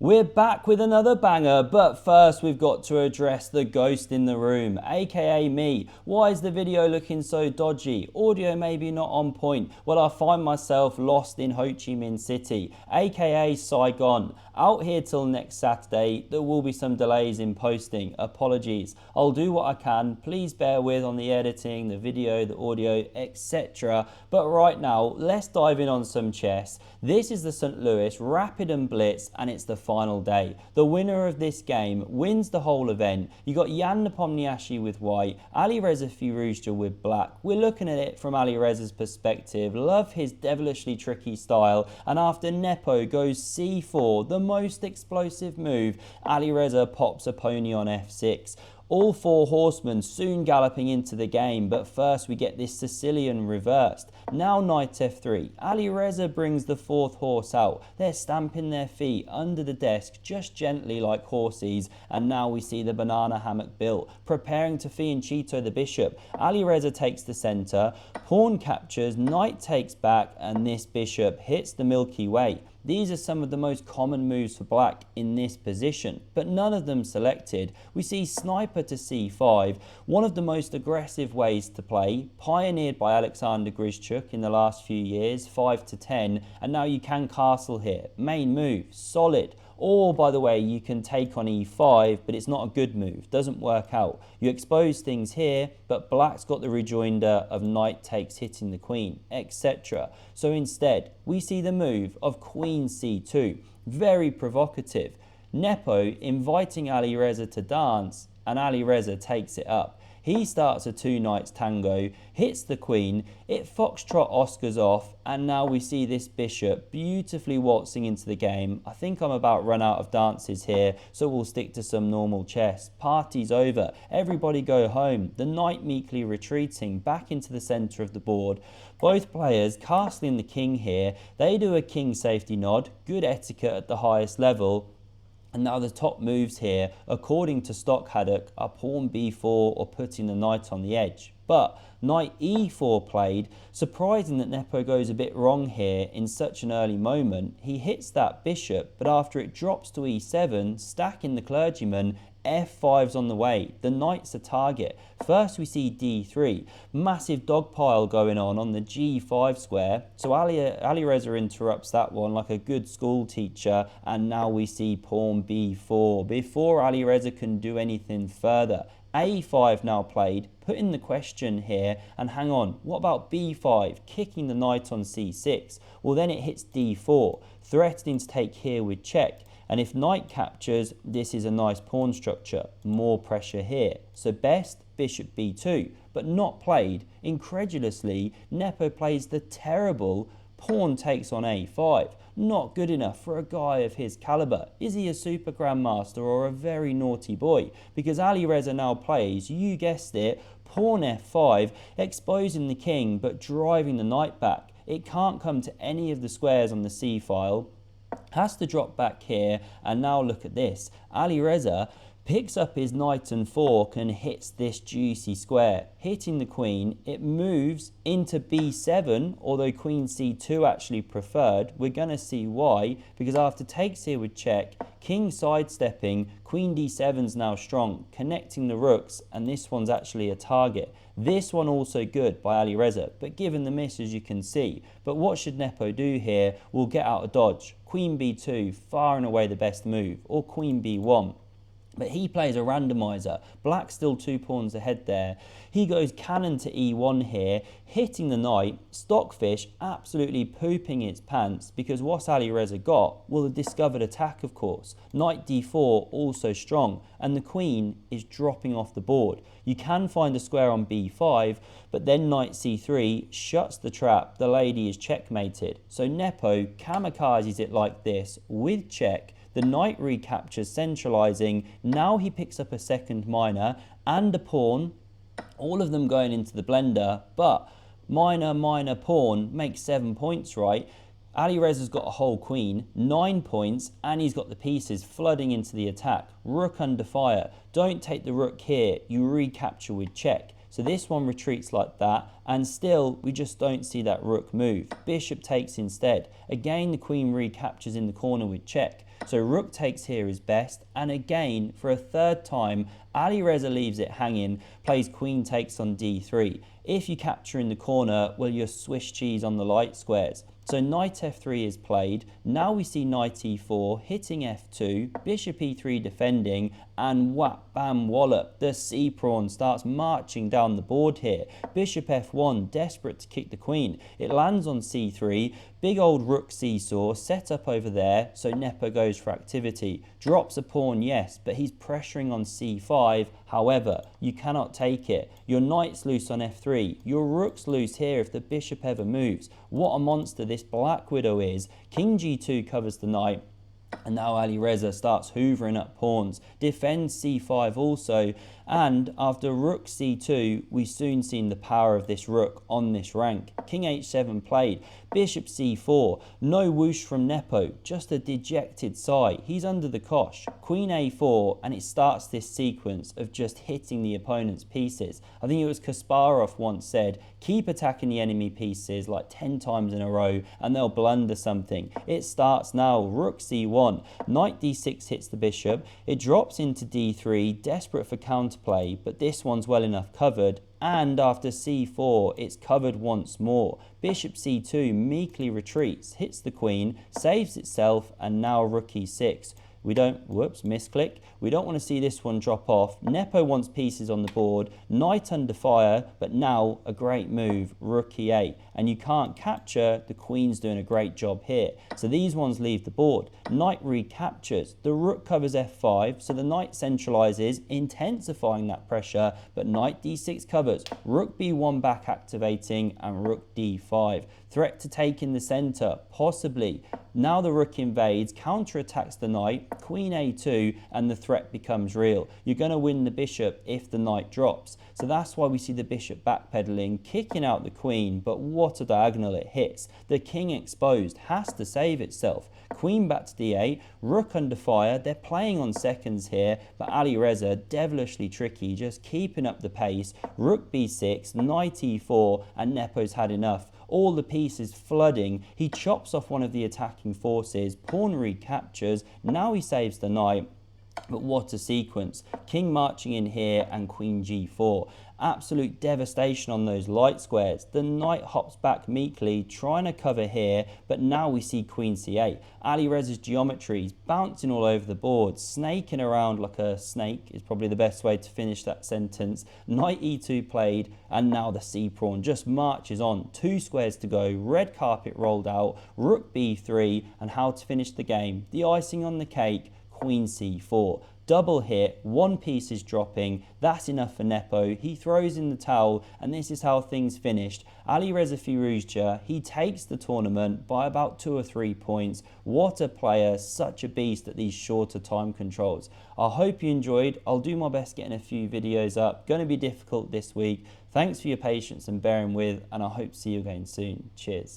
We're back with another banger, but first we've got to address the ghost in the room, aka me. Why is the video looking so dodgy? Audio maybe not on point. Well, I find myself lost in Ho Chi Minh City, aka Saigon. Out here till next Saturday. There will be some delays in posting. Apologies. I'll do what I can. Please bear with on the editing, the video, the audio, etc. But right now, let's dive in on some chess. This is the St. Louis Rapid and Blitz, and it's the final day. The winner of this game wins the whole event. You got Ian Nepo with white, Alireza Firouzja with black. We're looking at it from Alireza's perspective. Love his devilishly tricky style, and after Nepo goes c4, the most explosive move, Alireza pops a pony on f6. All four horsemen soon galloping into the game, but first we get this Sicilian reversed. Now knight f3. Alireza brings the fourth horse out. They're stamping their feet under the desk just gently like horses, and now we see the banana hammock built, preparing to fianchetto the bishop. Alireza takes the centre, pawn captures, knight takes back, and this bishop hits the Milky Way. These are some of the most common moves for black in this position, but none of them selected. We see sniper to c5, one of the most aggressive ways to play, pioneered by Alexander Grishchuk in the last few years, 5 to 10, and now you can castle here. Main move, solid. Or, by the way, you can take on e5, but it's not a good move, doesn't work out. You expose things here, but black's got the rejoinder of knight takes hitting the queen, etc. So instead, we see the move of queen c2, very provocative. Nepo inviting Alireza to dance, and Alireza takes it up. He starts a two knights tango, hits the queen, it foxtrot Oscars off, and now we see this bishop beautifully waltzing into the game. I think I'm about run out of dances here, so we'll stick to some normal chess. Party's over, everybody go home. The knight meekly retreating back into the centre of the board. Both players castling the king here. They do a king safety nod, good etiquette at the highest level. And now the top moves here, according to Stock Haddock, are pawn b4 or putting the knight on the edge. But knight e4 played, surprising that Nepo goes a bit wrong here in such an early moment. He hits that bishop, but after it drops to e7, stacking the clergyman, f5's on the way. The knight's a target. First we see d3, massive dog pile going on the g5 square. So Alireza interrupts that one like a good school teacher, and now we see pawn b4 before Alireza can do anything further. a5 now played, putting the question here, and hang on, what about b5, kicking the knight on c6? Well, then it hits d4, threatening to take here with check. And if knight captures, this is a nice pawn structure, more pressure here. So best, bishop b2, but not played. Incredulously, Nepo plays the terrible pawn takes on a5. Not good enough for a guy of his caliber. Is he a super grandmaster or a very naughty boy? Because Alireza now plays, you guessed it, pawn f5, exposing the king but driving the knight back. It can't come to any of the squares on the c file. Has to drop back here, and now look at this. Alireza picks up his knight and fork and hits this juicy square, hitting the queen. It moves into b7, although queen c2 actually preferred. We're going to see why, because after takes here with check, king sidestepping, queen d7's now strong, connecting the rooks, and this one's actually a target. This one also good by Alireza, but given the miss, as you can see. But what should Nepo do here? We'll get out of dodge. Queen b2, far and away the best move, or queen b1. But he plays a randomizer. Black's still 2 pawns ahead there. He goes cannon to e1 here, hitting the knight. Stockfish absolutely pooping its pants, because what's Alireza got? Well, the discovered attack, of course. Knight d4 also strong, and the queen is dropping off the board. You can find a square on b5, but then knight c3 shuts the trap. The lady is checkmated. So Nepo kamikazes it like this with check. The knight recaptures, centralizing. Now he picks up a second minor and a pawn, all of them going into the blender, but minor pawn makes 7 points, right? Alireza's got a whole queen, 9 points, and he's got the pieces flooding into the attack. Rook under fire. Don't take the rook here, you recapture with check. So this one retreats like that, and still we just don't see that rook move. Bishop takes instead. Again, the queen recaptures in the corner with check. So rook takes here is best, and again, for a third time, Alireza leaves it hanging, plays queen takes on d3. If you capture in the corner, well, you're Swiss cheese on the light squares. So knight f3 is played. Now we see knight e4, hitting f2, bishop e3 defending, and whap, bam, wallop. The c-pawn starts marching down the board here. Bishop f1, desperate to kick the queen. It lands on c3. Big old rook seesaw set up over there, so Nepo goes for activity. Drops a pawn, yes, but he's pressuring on c5. However, you cannot take it. Your knight's loose on f3. Your rook's loose here if the bishop ever moves. What a monster this Black Widow is. King g2 covers the knight. And now Alireza starts hoovering up pawns, defends c5 also, and after rook c2, we soon seen the power of this rook on this rank. King h7 played, bishop c4, no whoosh from Nepo, just a dejected sigh. He's under the cosh. Queen a4, and it starts this sequence of just hitting the opponent's pieces. I think it was Kasparov once said, keep attacking the enemy pieces like 10 times in a row and they'll blunder something. It starts now, rook c1, knight d6 hits the bishop, it drops into d3, desperate for counterplay, but this one's well enough covered, and after c4 it's covered once more. Bishop c2 meekly retreats, hits the queen, saves itself, and now rook e6. We don't, whoops, misclick. We don't want to see this one drop off. Nepo wants pieces on the board. Knight under fire, but now a great move, rook e8. And you can't capture, the queen's doing a great job here. So these ones leave the board. Knight recaptures. The rook covers f5, so the knight centralizes, intensifying that pressure, but knight d6 covers. Rook b1 back activating, and rook d5. Threat to take in the center, possibly. Now the rook invades, counterattacks the knight, queen a2, and the threat becomes real. You're going to win the bishop if the knight drops. So that's why we see the bishop backpedaling, kicking out the queen, but what a diagonal it hits. The king exposed, has to save itself. Queen back to d8, rook under fire. They're playing on seconds here, but Alireza, devilishly tricky, just keeping up the pace. Rook b6, knight e4, and Nepo's had enough. All the pieces flooding. He chops off one of the attacking forces, pawn recaptures, now he saves the knight. But what a sequence. King marching in here and queen g4. Absolute devastation on those light squares. The knight hops back meekly, trying to cover here, but now we see queen c8. Alireza's geometry is bouncing all over the board, snaking around like a snake is probably the best way to finish that sentence. Knight e2 played, and now the c-pawn just marches on. 2 squares to go, red carpet rolled out, rook b3, and how to finish the game. The icing on the cake, queen c4. Double hit, 1 piece is dropping, that's enough for Nepo. He throws in the towel, and this is how things finished. Alireza Firouzja, he takes the tournament by about 2 or 3 points. What a player, such a beast at these shorter time controls. I hope you enjoyed. I'll do my best getting a few videos up. Going to be difficult this week. Thanks for your patience and bearing with, and I hope to see you again soon. Cheers.